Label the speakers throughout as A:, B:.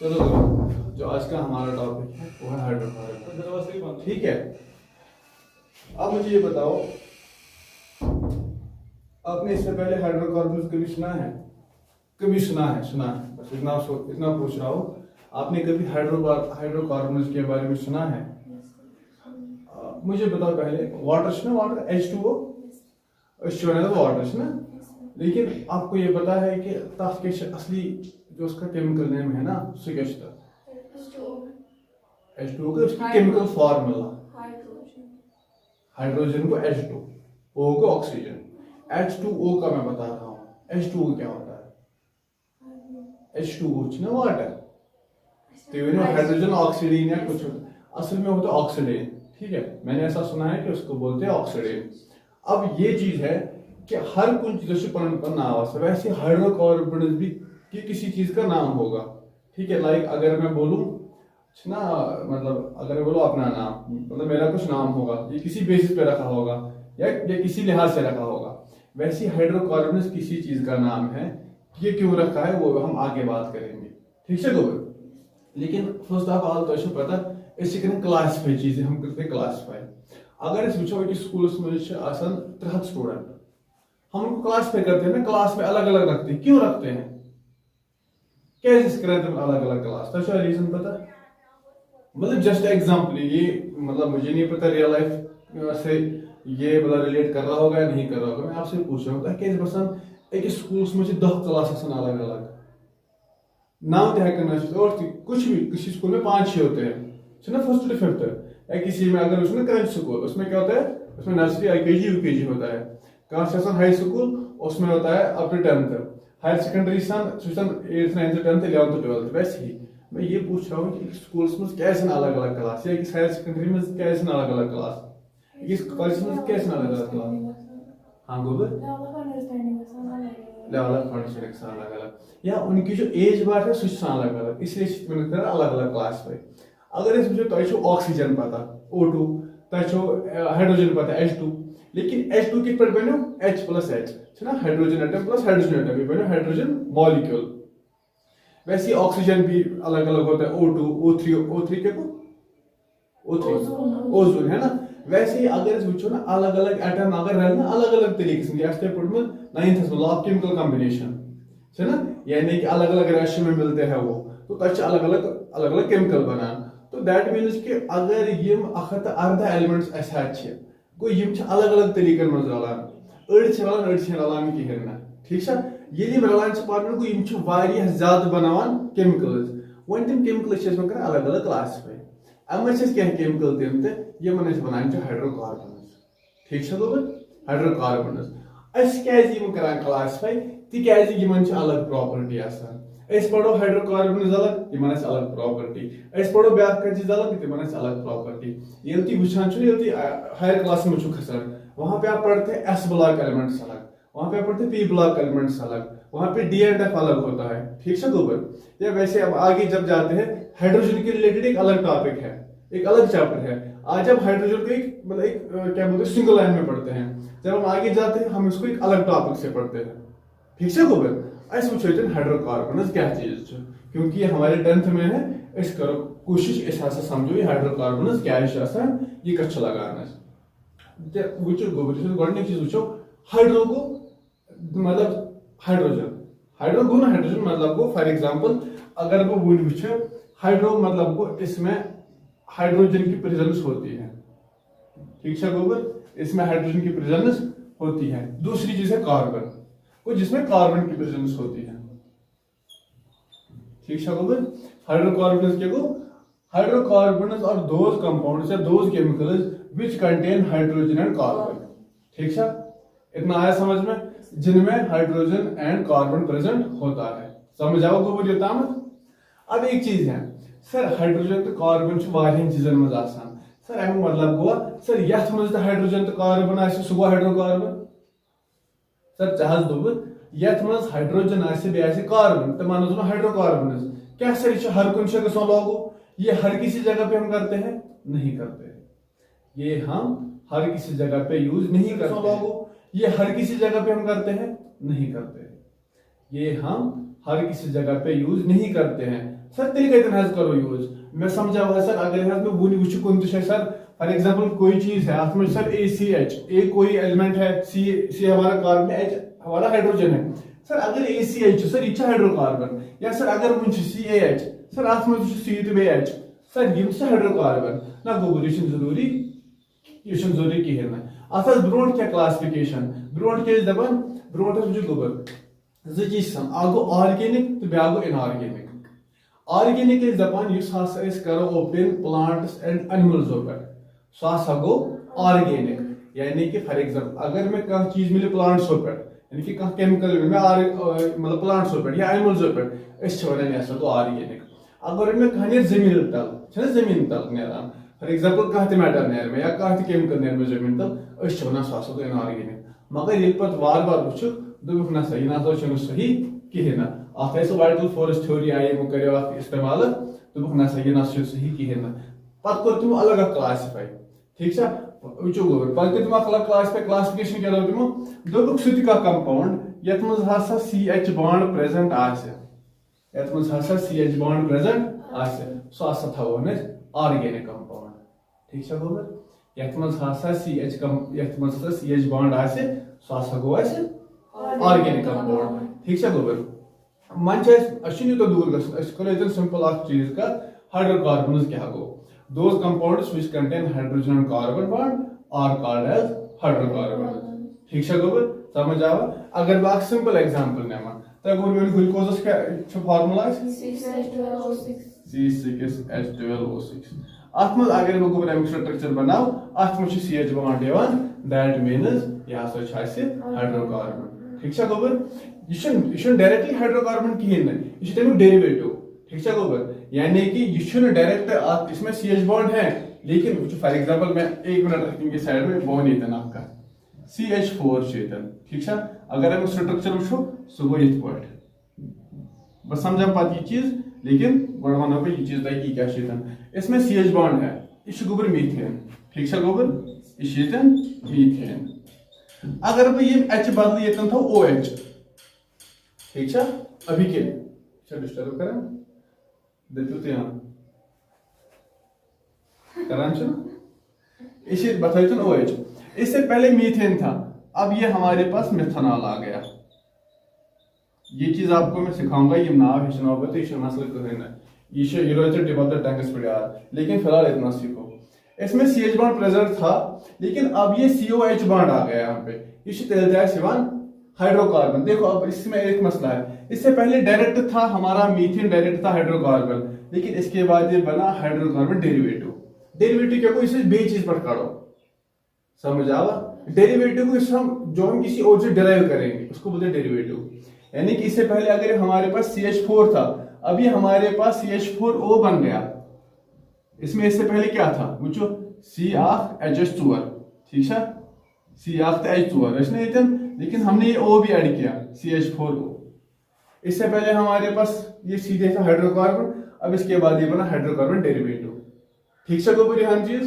A: चलो जो आज का हमारा टॉपिक है वो है हाइड्रोकार्बन। ठीक है, अब मुझे ये बताओ, आपने इससे पहले हाइड्रोकार्बन कभी सुना है? कभी सुना है बस इतना पूछ रहा हूँ। आपने कभी हाइड्रोकार्बन के बारे में सुना है? मुझे बताओ पहले, वाटर ना, वाटर H2O वाटर ना, लेकिन आपको ये पता है कि तथ के असली जो उसका केमिकल नेम है ना, सो क्या H2O का उसकी केमिकल फार्मूला, हाइड्रोजन को H2, O को ऑक्सीजन, H2O का मैं बता रहा हूँ। H2O क्या होता है? H2O ना वाटर, तो हाइड्रोजन ऑक्सीडेन या कुछ असल में होता है ऑक्सीडेन। ठीक है, मैंने ऐसा सुना है कि उसको बोलते हैं ऑक्सीडेन। अब ये चीज है कि हर कुछ जैसे पर नाम है, वैसे हाइड्रोकार्बन भी कि किसी चीज का नाम होगा। ठीक है, लाइक अगर मैं बोलूं ना, मतलब अगर मैं बोलूं अपना नाम, मतलब मेरा कुछ नाम होगा, ये किसी बेसिस पे रखा होगा या किसी लिहाज से रखा होगा। वैसे हाइड्रोकार्बन किसी चीज का नाम है, ये क्यों रखा है वो हम आगे बात करेंगे। ठीक है गोबर, लेकिन फर्स्ट ऑफ ऑल तो पता क्लासिफाई चीजें हम करते हैं क्लासिफाई। अगर इस वो कि स्कूल्स में 300 स्टूडेंट, हम उनको क्लासिफाई करते हैं ना, क्लास में अलग अलग रखते हैं। क्यों रखते हैं? कैसे करते हैं अलग अलग क्लास? तो रीजन पता, मतलब जस्ट एग्जांपल, ये मतलब मुझे नहीं पता रियल लाइफ से ये मतलब रिलेट कर रहा होगा या नहीं कर रहा होगा, मैं आपसे पूछ रहा हूँ कि बसान एक स्कूल्स में 10 क्लास अलग अलग, 9 और कुछ भी किसी स्कूल में 5-6 होते हैं ना, 1st to 5th, या किसी में अगर उसमें क्रंच स्कूल, उसमें क्या होता है, उसमें नर्सरी LKG UKG होता है। कहाँ हाई स्कूल, उसमें होता है up to 10th, higher secondary 8th 9th 10th 11th 12th। वैसे ही मैं ये पूछ रहा हूँ कि स्कूल्स में कैसे अलग अलग क्लास, या किस हायर सेकेंडरी में कैसे अलग अलग क्लास, किस कॉलेज में कैसे अलग अलग क्लास। हाँ गोबर, लेवल ऑफ अंडरस्टैंडिंग अलग अलग, या उनकी जो एज बार है सो अलग अलग, इसलिए अलग अलग क्लास पे। अगर इस वो ऑक्सीजन पता O2, हाइड्रोजन पता H2, लेकिन H2 कित पे बनो H+H ना, hydrogen atom plus hydrogen atom भी बनो हाइड्रोजन मॉलिक्यूल। वैसे ऑक्सीजन भी अलग अलग होता है, O2 O3 के को O3 ओजोन है ना। वैसे ही अगर इस वो ना अलग अलग एटम अगर रहे ना अलग अलग तरीके से, जैसे पढ़ 9th law of chemical combination है ना, यानी कि अलग अलग रेशियो में मिलते हैं वो, तो तक अलग अलग केमिकल बनान। तो दैट मीन्स कि अगर यम 114 एलिमेंट्स अच्छे गो यम अलग अलग तरीकन मज रलान, अड़ रलान कहें ना। ठीक है, ये रलान पान गो यम ज्यादा बनावान केमिकल्स। वन तम केमिकल कर अलग अलग क्लासिफाई, अमर क्या केमिकल तम तमन बनान हाइड्रोकार्बन। ठीक है गोबर, हाइड्रोकार्बन क्या क्लासिफाई तिकान अलग प्रॉपर्टी आसान। पढ़ो हाइड्रोकार्बन अलग, इन अलग प्रॉपर्टी। पढ़ो ब्या चीज अलग, इन अलग प्रॉपर्टी। ये तुम वुचान हायर क्लास में खसान, वहां पे आप पढ़ते हैं S ब्लॉक एलिमेंट्स अलग, वहां पे आप पढ़ते हैं P ब्लॉक एलिमेंट्स अलग, वहां पे D एंड F अलग होता है। ठीक है गोबर, या वैसे अब आगे जब जाते हैं हाइड्रोजन के रिलेटेड एक अलग टॉपिक है, एक अलग चैप्टर है। आज हम हाइड्रोजन को एक मतलब एक क्या बोलते हैं सिंगल लाइन में पढ़ते हैं, जब हम आगे जाते हैं हम इसको एक अलग टॉपिक से पढ़ते हैं। ठीक है गोबर, हाइड्रोकार्बन क्या चीज, क्योंकि हमारे 10th में है, इस करो कोशिश इस समझो ये हाइड्रोकार्बन क्या ये कछ लगाना वो गोबर गोडनिक चीज वो हाइड्रो को मतलब हाइड्रो गो ना, हाइड्रोजन मतलब गो फॉर एग्जांपल अगर वो वो हाइड्रो मतलब गो इसमें हाइड्रोजन की प्रेजेंस होती है। ठीक है गोबर, इसमें हाइड्रोजन की प्रेजेंस होती है। दूसरी चीज है कार्बन को, जिसमें कार्बन की प्रेजेंस होती है। ठीक है गोबर, हाइड्रोकार्बन के को हाइड्रोकार्बन और दोज कंपाउंड्स या those chemicals which contain hydrogen and carbon. ठीक है, इतना आया समझ में, जिनमें हाइड्रोजन एंड कार्बन प्रेजेंट होता है। समझ आओ गोबर ये तामत। अब एक चीज है सर, हाइड्रोजन तो कार्बन चीजन मज आसान। सर अमु मतलब गो सर यथ मज हाइड्रोजन तो कार्बन आसे सो गो हाइड्रोकार्बन। सर चाहस दोब यथ मज हाइड्रोजन आसे बे आसे कार्बन तो मानो ना हाइड्रोकार्बन। क्या सर ये हर कुछ गो लागू? ये हर किसी जगह पे हम करते हैं? नहीं करते। ये हम हर किसी जगह पे यूज नहीं करते लागू। ये हर किसी जगह पे हम करते हैं? नहीं करते। ये हम हर किसी जगह पे यूज नहीं करते हैं। सर तेल कतन करो यूज मैं समझावा सर अगर मैं वो कुन सर फॉर एग्जांपल कोई चीज है आप में सर ACH ए कोई एलिमेंट है सी हमारा कार्बन H हमारा हाइड्रोजन है सर अगर ACH सर ये हाइड्रोकार्बन या सर अगर वो CAH सर आप में C तो H सर ये हाइड्रोकार्बन ना गोबर ये जरूरी कहें ना अत ब्रोट क्या क्लासिफिकेशन ब्रोट क्या दपान ब्रोट वो गोबर जो चीज अ गो ऑर्गेनिक तो ब्या गो इनऑर्गेनिक ऑर्गेनिक दपान करो ओपन प्लांट्स एंड एनिमल्स पे सह गो ऑर्गेनिक यानी कि फॉर एग्जांपल अगर मैं कह चीज मिले प्लांट्स पे यानी कि कह केमिकल मतलब प्लांट्स पे या एनिमल्स पे वन गो ऑर्गेनिक अगर मैं कह जमीन तल जमीन तल नान फॉर एग्जांपल कह मैटर नैर में या कह केमिकल नैर में जमीन तल वन सह गो इनऑर्गेनिक मगर ये पे वार वार वो दुख ना यह ना सही कहें ना अत वाइटल फोर्स थ्योरी आई कर इस्तेमाल दुख ना यह ना सही कहें ना पत कर तमो अलग अलग क्लासिफाई ठीक है वो गोबर पे कर तमो अलग क्लासिफाई क्लासिफिकेशन क्या तमो दोक सह कंपाउंड ये मजा CH bond present CH bond present सह थो ऑर्गेनिक कंपाउंड ठीक है गोबर ये CH बॉन्ड सह गो ऑर्गेनिक कंपाउंड ठीक है गोबर मन यूत दूर गो सिंपल चीज का हाइड्रोकार्बन क्या गो those compounds which contain hydrogen and carbon bond are called as hydrocarbon ठीक है गोबर समझ आवा अगर बात सिंपल एग्जांपल नेमा तो गोबर ग्लूकोज का फार्मूला C6H12O6 अत अगर मैं गोबर अमिक स्ट्रक्चर बनाओ अत CH बॉन्ड दिवान दैट मीन्स यह हाइड्रोकार्बन ठीक है गोबर यह डायरेक्टली हाइड्रोकार्बन कहें ना यह तमिक डेरिवेटिव ठीक है गोबर यानी कि ये डायरेक्ट इसमें CH बॉन्ड है लेकिन फॉर एग्जांपल मैं 1 मिनट रखेंगे साइड में बोन ये आपका CH4 ठीक है अगर हम स्ट्रक्चर वो सह गो ये बस समझा पात ये चीज लेकिन गो वन बह ये चीज तक क्या इसमें CH बॉन्ड है यह गोबर मीथेन ठीक है गोबर यह मीथेन अगर बह ये H बदल ये थो OH ठीक है अभी के डिस्टर्ब करें इसे बताइए OH इससे पहले मीथेन था अब ये हमारे पास मिथेनॉल आ गया ये चीज आपको मैं सिखाऊंगा ये नाम हेचनाओगे तो ये मसला करें ना ये रोज डिबल टैंक्स पर यार लेकिन फिलहाल इतना सीखो इसमें CH बॉन्ड प्रेजेंट था लेकिन अब ये COH बॉन्ड आ गया यहाँ पे ये तेल हाइड्रोकार्बन देखो अब इसमें एक मसला है इससे पहले डायरेक्ट था हमारा मीथेन डायरेक्ट था हाइड्रोकार्बन लेकिन इसके बाद ये बना हाइड्रोकार्बन डेरिवेटिव क्या को इसे बे चीज पर काढ़ो समझ आवा डेरिवेटिव को हम किसी और से डिराइव करेंगे उसको बोलते हैं डेरिवेटिव यानी कि इससे पहले अगर हमारे पास CH4 था अभी हमारे पास CH4O बन गया इसमें इससे पहले क्या था वो CH2 ठीक है CH2 लेकिन हमने ये O भी ऐड किया CH4O इससे पहले हमारे पास ये सीधे था हाइड्रोकार्बन अब इसके बाद ये बना हाइड्रोकार्बन डेरिवेटिव ठीक है गोबर यहाँ चीज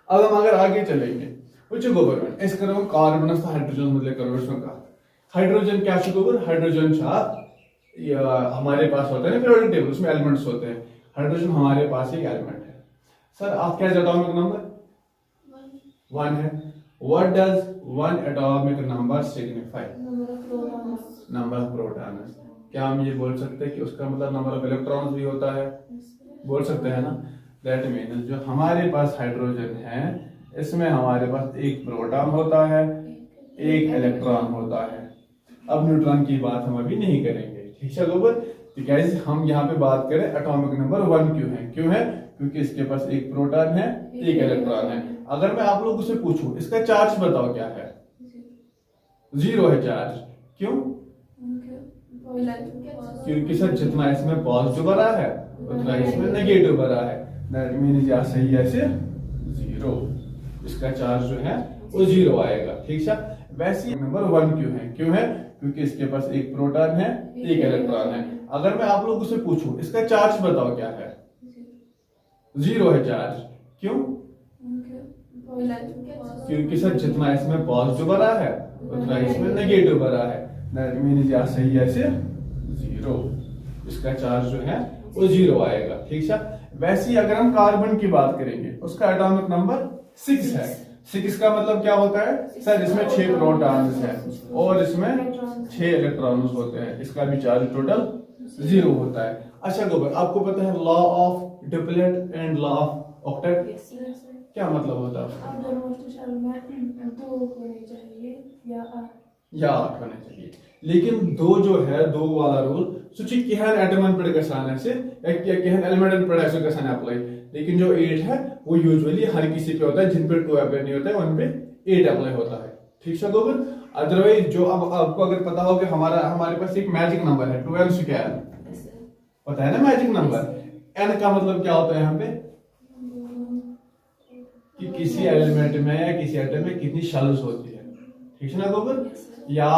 A: अब हम अगर आगे चलेंगे वो गोबर इस करो कार्बन हाइड्रोजन मतलब करो का हाइड्रोजन क्या गोबर हाइड्रोजन हमारे पास होता है पीरियोडिक टेबल उसमें एलिमेंट्स होते हैं हाइड्रोजन हमारे पास एक एलिमेंट है सर आप क्या एटॉमिक नंबर 1 है what does 1 atomic number signify number of protons क्या हम ये बोल सकते हैं कि उसका मतलब नंबर ऑफ इलेक्ट्रॉन्स भी होता है बोल सकते हैं ना दैट मीन्स जो हमारे पास हाइड्रोजन है इसमें हमारे पास एक प्रोटॉन होता है एक इलेक्ट्रॉन होता है अब न्यूट्रॉन की बात हम अभी नहीं करेंगे ठीक है गोबर तो गाइस हम यहाँ पे बात करें एटॉमिक नंबर 1 क्यों है क्योंकि इसके पास एक प्रोटॉन है एक इलेक्ट्रॉन है अगर मैं आप लोगों से पूछूं इसका चार्ज बताओ क्या है 0 है चार्ज क्यों क्योंकि सर जितना इसमें पॉजिटिव भरा है उतना इसमें नेगेटिव भरा है दैट मींस या सही है सिर्फ 0 इसका चार्ज जो है वो 0 आएगा ठीक है वैसे नंबर 1 क्यों है क्योंकि इसके पास एक प्रोटॉन है एक इलेक्ट्रॉन है अगर मैं आप लोगों से पूछूं इसका चार्ज बताओ क्या है 0 है चार्ज क्यों क्योंकि सर जितना इसमें पॉजिटिव भरा है उतना इसमें नेगेटिव भरा है दैट मींस या सही है सिर्फ 0 इसका चार्ज जो है वो 0 आएगा। ठीक है, वैसे ही अगर हम कार्बन की बात करेंगे, उसका एटॉमिक नंबर 6 है। 6 का मतलब क्या होता है सर? इसमें 6 प्रोटॉन्स है और इसमें 6 इलेक्ट्रॉन्स होते हैं। इसका भी चार्ज टोटल 0 होता है। अच्छा गोबर, आपको पता है law of deplete and law of octet क्या मतलब होता है? या 8 होने चाहिए, लेकिन 2 जो है 2 वाला रूल सो कहन एटमन पे गसान कहन एलिमेंटन पे गसान अप्लाई, लेकिन जो 8 है वो यूजुअली हर किसी पे होता है। जिन पे 2 अप्लाई नहीं होता है उन पे 8 अप्लाई होता है। ठीक है गोबर, अदरवाइज जो अब आपको अगर पता हो कि हमारे पास एक मैजिक नंबर है 2n स्क्वायर, पता है ना मैजिक नंबर? n का मतलब क्या होता है यहाँ पे कि किसी एलिमेंट में या किसी एटम में कितनी शेल्स होती है। ठीक है ना गोबर? या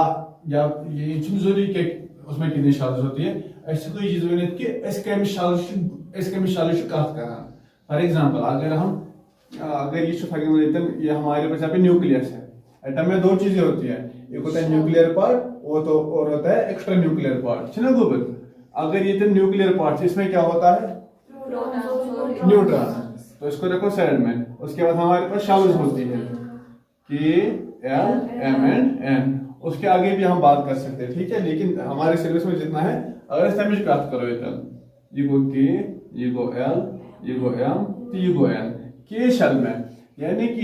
A: ये जरूरी कि उसमें कितनी शेल्स होती है। ऐसी कोई चीज वन कि फॉर एग्जांपल अगर ये हमारे पास यहाँ पे न्यूक्लियस है। एटम में 2 चीजें होती है, एक होता है न्यूक्लियर पार्ट और होता है एक्स्ट्रा न्यूक्लियर पार्ट। है ना गोबर? अगर ये न्यूक्लियर पार्ट इसमें क्या होता है? न्यूट्रॉन। तो इसको रखो साइड में। उसके बाद हमारे पास शेल्स होती है K, L, M and N। उसके आगे भी हम बात कर सकते हैं। ठीक है, लेकिन हमारे सिलेबस में जितना है अगर समझ बात करो ये गो K, ये गो L, ये गो M, तो ये गो N। K शेल में यानी कि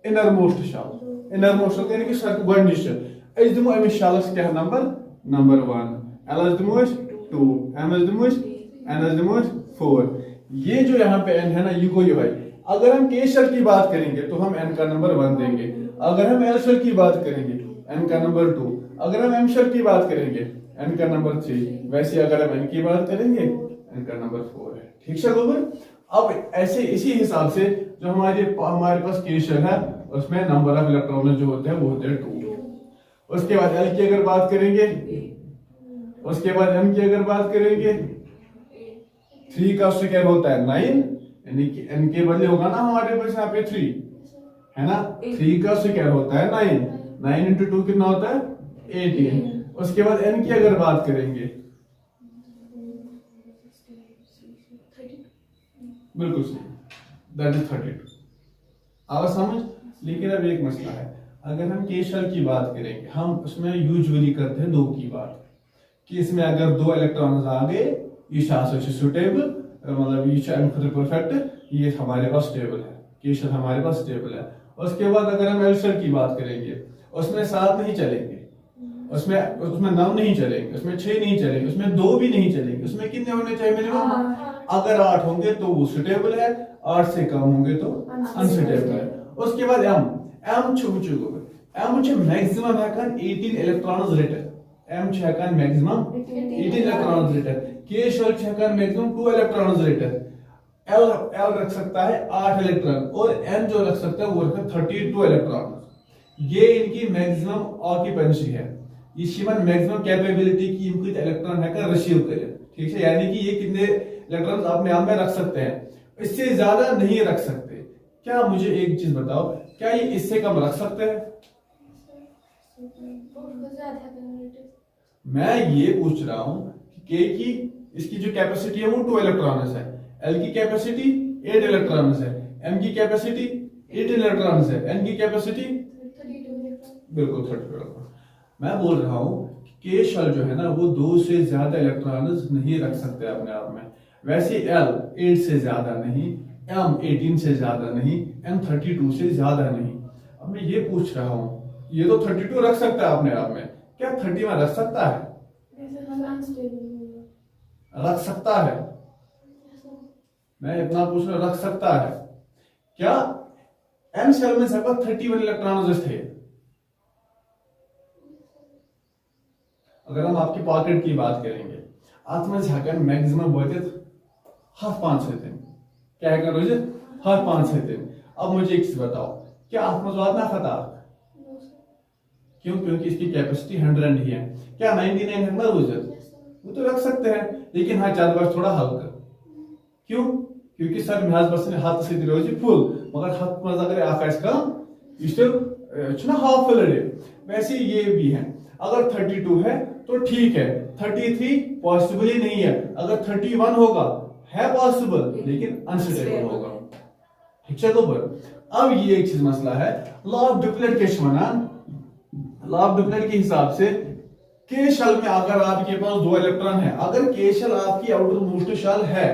A: innermost shell, innermost यानी कि सर गोडनिश अस दिमो अमिस शेलस क्या नंबर 1, L दिमो 2, M दिमो N दिमो 4। ये जो यहाँ पे n है ना ये कोई भाई, अगर हम K शेल की बात करेंगे तो हम n का नंबर 1 देंगे। अगर हम L शेल की बात करेंगे n का नंबर 2। अगर हम M शेल की बात करेंगे n का नंबर 3। वैसे अगर हम n की बात करेंगे n का नंबर 4 है। ठीक है गोबर? अब ऐसे इसी हिसाब से जो हमारे पास K शेल है उसमें नंबर ऑफ इलेक्ट्रॉन जो होते हैं वो होते हैं 2। उसके बाद L की अगर बात करेंगे, उसके बाद M की अगर बात करेंगे 3 का स्क्वायर होता है 9, यानी कि n के बदले होगा ना हमारे पास यहाँ पे 3 है ना। 3 का स्क्वायर होता है 9, 9 इंटू 2 कितना होता है 18। उसके बाद n की अगर बात करेंगे बिल्कुल सही, दैट इज 32। आवाज समझ? लेकिन अब एक मसला है, अगर हम K शेल की बात करेंगे हम उसमें यूजुअली करते हैं 2 की बात, कि इसमें अगर 2 इलेक्ट्रॉन्स आ गए ये सुटेबल, मतलब ये परफेक्ट, ये हमारे पास स्टेबल है। K शेल हमारे पास स्टेबल है। उसके बाद अगर हम L शेल की बात करेंगे उसमें 7 नहीं चलेंगे, उसमें 9 नहीं चलेंगे, उसमें 6 नहीं चलेंगे, उसमें 2 भी नहीं चलेंगे। उसमें कितने होने चाहिए मिनिमम? अगर 8 होंगे तो वो सुटेबल है, 8 से कम होंगे तो अनसुटेबल है। उसके बाद M मैक्सिमम है 18 इलेक्ट्रॉन्स रिटन। M है maximum 18 electrons written. K shell है मैक्सिमम 2 इलेक्ट्रॉन्स रिटन। L रख सकता है 8 इलेक्ट्रॉन और N जो रख सकता है वो रखता है 32 इलेक्ट्रॉन। ये इनकी मैक्सिमम ऑक्यूपेंसी है, ये मैक्सिमम कैपेबिलिटी की इनकी इलेक्ट्रॉन है रिसीव करे। ठीक है, यानी कि ये कितने इलेक्ट्रॉन अपने आप में रख सकते हैं, इससे ज्यादा नहीं रख सकते। क्या मुझे एक चीज बताओ, क्या ये इससे कम रख सकते हैं? मैं ये पूछ रहा हूं कि K की इसकी जो कैपेसिटी है वो 2 इलेक्ट्रॉन्स है, L की कैपेसिटी 8 इलेक्ट्रॉन्स है, M की कैपेसिटी 8 इलेक्ट्रॉन्स है, N की कैपेसिटी बिल्कुल 32 इलेक्ट्रॉन। मैं बोल रहा हूं कि K शेल जो है ना वो 2 से ज्यादा इलेक्ट्रॉन्स नहीं रख सकते अपने आप में। वैसे L 8 से ज्यादा नहीं, M 18 से ज्यादा नहीं, N 32 से ज्यादा नहीं। अब मैं ये पूछ रहा हूं, ये तो 32 रख सकता है अपने आप में, क्या 30 में रख सकता है? रख सकता है? मैं इतना पूछ रहा रख सकता है क्या? M शेल में सबका 31 इलेक्ट्रॉन्स थे। अगर हम आपकी पॉकेट की बात करेंगे आत्म मैक्सिमम वजन 5 क्या है रोज 5। अब मुझे एक चीज बताओ, क्या आत्मवाद ना खता? क्यों? क्योंकि इसकी कैपेसिटी 100 ही है। क्या 99 है ना रोज? वो तो रख सकते हैं, लेकिन हाँ 4 बार थोड़ा हल्का। क्यों? क्योंकि सर मेहज बस हाथ से रोज फुल, मगर हाथ मज अगर आकाश कम हाफ फिल। वैसे ये भी है, अगर 32 है तो ठीक है, 33 पॉसिबल ही नहीं है। अगर 31 होगा है पॉसिबल लेकिन अनस्टेबल होगा। ठीक है अब ये एक चीज मसला है, लॉ ऑफ डुप्लेट के लॉ ऑफ डुप्लेट के हिसाब से के शेल में अगर आपके पास 2 इलेक्ट्रॉन है, अगर के शेल आपकी आउटर मोस्ट शेल है,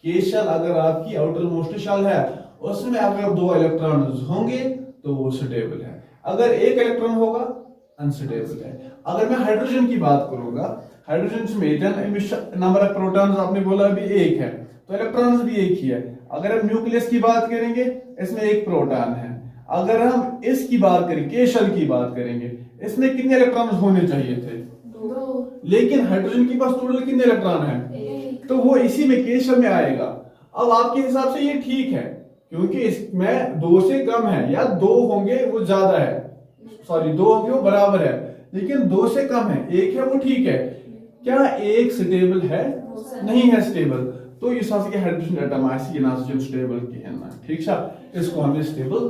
A: के शेल अगर आपकी आउटर मोस्ट शेल है, उसमें अगर 2 इलेक्ट्रॉन होंगे तो वो स्टेबल है, अगर एक इलेक्ट्रॉन होगा अनस्टेबल है। अगर मैं हाइड्रोजन की बात करूंगा, हाइड्रोजन में नंबर ऑफ प्रोटॉन्स आपने बोला अभी 1 है, तो इलेक्ट्रॉन्स भी 1 ही है। अगर हम न्यूक्लियस की बात करेंगे, इसमें 1 प्रोटॉन है। अगर हम इसकी बात करें, के शेल की बात करेंगे, इसमें कितने इलेक्ट्रॉन होने चाहिए थे?
B: 2।
A: लेकिन हाइड्रोजन के पास टोटल कितने इलेक्ट्रॉन है?
B: 1।
A: तो वो इसी में के शेल में आएगा। अब आपके हिसाब से ये ठीक है क्योंकि इसमें 2 से कम है, या 2 होंगे वो ज्यादा है, सॉरी 2 होंगे वो बराबर है, लेकिन 2 से कम है, 1 है वो ठीक है। क्या 1 स्टेबल है? नहीं है स्टेबल। तो इस हिसाब से हाइड्रोजन एटम आसी के नाम से स्टेबल कहना, ठीक है, इसको हमें स्टेबल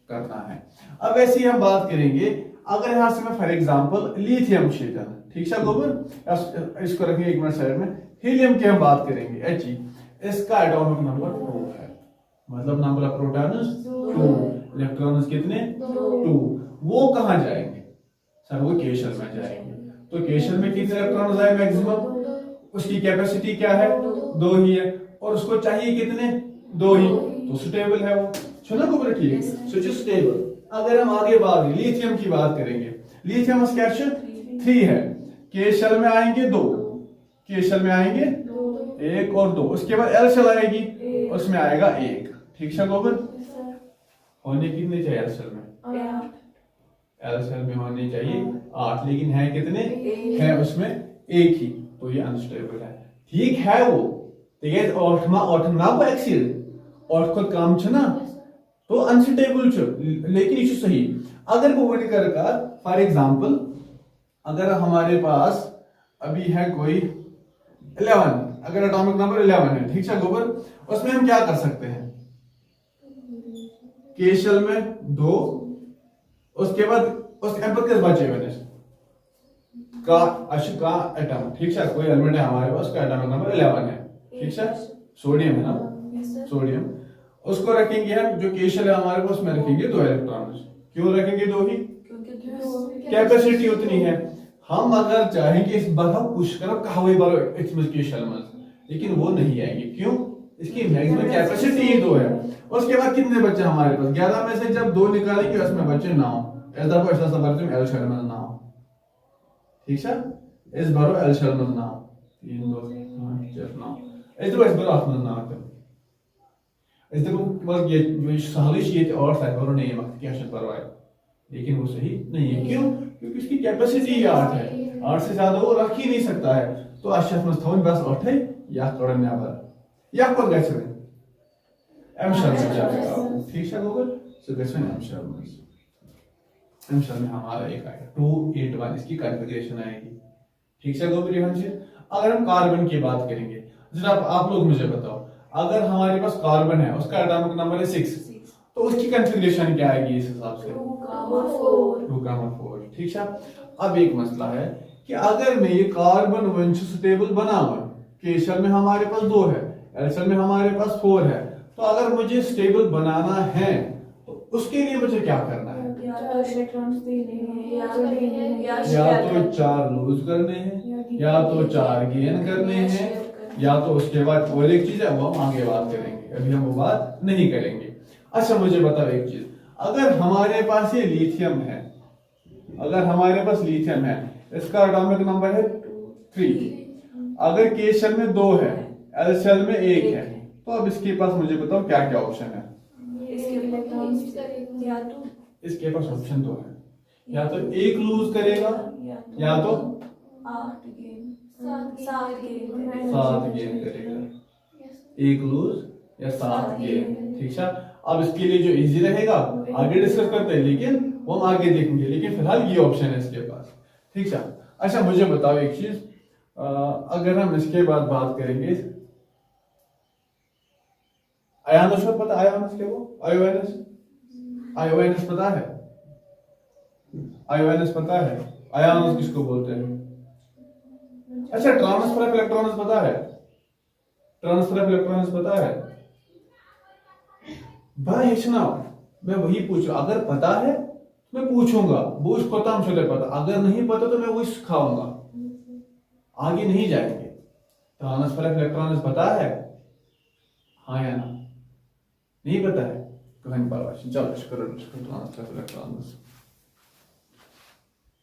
A: करना है। अब ऐसे ही हम बात करेंगे, अगर यहां से मैं फॉर एग्जांपल लिथियम शीटल, ठीक है गोबर, इसको रखेंगे 1 मिनट साइड में। हीलियम की हम बात करेंगे, He, इसका एटॉमिक नंबर 2 है, मतलब नंबर ऑफ प्रोटॉन्स 2, इलेक्ट्रॉन्स कितने? 2। वो कहां जाएंगे सर? वो के शेल में जाएंगे। तो के शेल में कितने इलेक्ट्रॉन्स आए मैक्सिमम? उसकी कैपेसिटी क्या है? 2 ही है, और उसको चाहिए कितने? 2 ही, तो स्टेबल है वो। सुना गोबर, ठीक, सो स्टेबल। अगर हम आगे बात लिथियम की बात करेंगे, लिथियम क्या 3 है, के शेल में आएंगे 2, के शेल में आएंगे 1 और 2, उसके बाद एल शेल आएगी, उसमें आएगा 1, ठीक है गोबर। होने कितने चाहिए एल शेल में?
B: 8।
A: एल शेल में होने चाहिए 8, लेकिन है कितने? है उसमें 1 ही, तो ये अनस्टेबल है। ठीक है वो, ठीक, 8 को एक्सीड 8 को कम छ ना, तो अनस्टेबल छ, लेकिन ये सही। अगर वो कर फॉर एग्जांपल, अगर हमारे पास अभी है कोई 11, अगर एटॉमिक नंबर 11 है, ठीक है गोबर, उसमें हम क्या कर सकते हैं? के शेल में 2, उसके बाद उस एम्पर किस बचे मैंने का का एटम, ठीक है, कोई एलिमेंट है हमारे पास, उसका एटॉमिक नंबर 11 है, ठीक है, सोडियम है ना, सोडियम, उसको रखेंगे हम, जो के शेल है हमारे पास, उसमें रखेंगे 2 इलेक्ट्रॉन। क्यों रखेंगे 2 ही? कैपेसिटी उतनी है। हम अगर चाहेंगे इस बार पुश करो कहवे बार इसमें के शेल में, लेकिन वो नहीं आएंगे, क्यों? इसकी मैक्सिमम कैपेसिटी ही 2 है। उसके बाद कितने बच्चे हमारे पास? 11 में से जब 2 निकालेंगे उसमें बच्चे 9, ऐसा को ऐसा सब एल शेल में 9, ठीक है, इस बार एल शेल में 9, 3 2 5 6 9, इस बार आठ में 9 आते, इस बस ये जो सहलिश ये और साइड बार नहीं है, क्या शक परवाह, लेकिन वो सही नहीं है। क्यों? क्योंकि इसकी कैपेसिटी 8 है, 8 से ज्यादा वो रख ही नहीं सकता है। तो अशफ में थोन बस 8 है, या कड़न नेबर या पर गए एम शेल में जाएगा, ठीक है गूगल, सो गए एम शेल में, एम शेल में हमारा एक आएगा 281, इसकी कॉन्फ़िगरेशन आएगी, ठीक है गोबर। अगर हम कार्बन की बात करेंगे, जरा आप लोग मुझे बताओ, अगर हमारे पास कार्बन है, उसका एटॉमिक नंबर है 6, तो उसकी कॉन्फ़िगरेशन क्या आएगी इस हिसाब से? 2,4, ठीक है। अब एक मसला है कि अगर मैं ये कार्बन वंश स्टेबल बनाऊं, के शेल में हमारे पास 2 है, एल शेल में हमारे पास 4 है, तो अगर मुझे स्टेबल बनाना है तो उसके लिए मुझे क्या करना है? या तो 4 लूज करने हैं, या तो 4 गेन करने हैं, या तो उसके बाद और एक चीज है वो हम आगे बात करेंगे, अभी हम वो बात नहीं करेंगे। अच्छा मुझे बताओ एक चीज, अगर हमारे पास ये लिथियम है, अगर हमारे पास लिथियम है, इसका एटॉमिक नंबर है 3, अगर के शेल में 2 है, एल शेल में 1 है, तो अब इसके पास मुझे बताओ क्या क्या ऑप्शन है? इसके पास ऑप्शन 2 है, या तो 1 लूज करेगा, या तो 7 गेन करेगा, 1 लूज या 7 गेन, ठीक है। अब इसके लिए जो इजी रहेगा आगे डिस्कस करते हैं, लेकिन वो हम आगे देखेंगे, लेकिन फिलहाल ये ऑप्शन है इसके पास, ठीक है। अच्छा मुझे बताओ एक चीज, अगर हम इसके बाद बात करेंगे आयोनस, पता आयोनस क्या? वो आयोनस, आयोनस पता है? आयोनस पता है? आयन्स किसको बोलते हैं? अच्छा, ट्रांसफर ऑफ इलेक्ट्रॉन्स पता है? ट्रांसफर ऑफ इलेक्ट्रॉन्स पता है भाई? हेचना मैं वही पूछ रहा, अगर पता है तो मैं पूछूंगा, बूझ पता मुझे पता, अगर नहीं पता तो मैं वही सिखाऊंगा, आगे नहीं जाएंगे। ट्रांसफर ऑफ इलेक्ट्रॉन्स पता है? हाँ या ना? नहीं पता है? कहीं परवाह, चलो ट्रांसफर ऑफ इलेक्ट्रॉन्स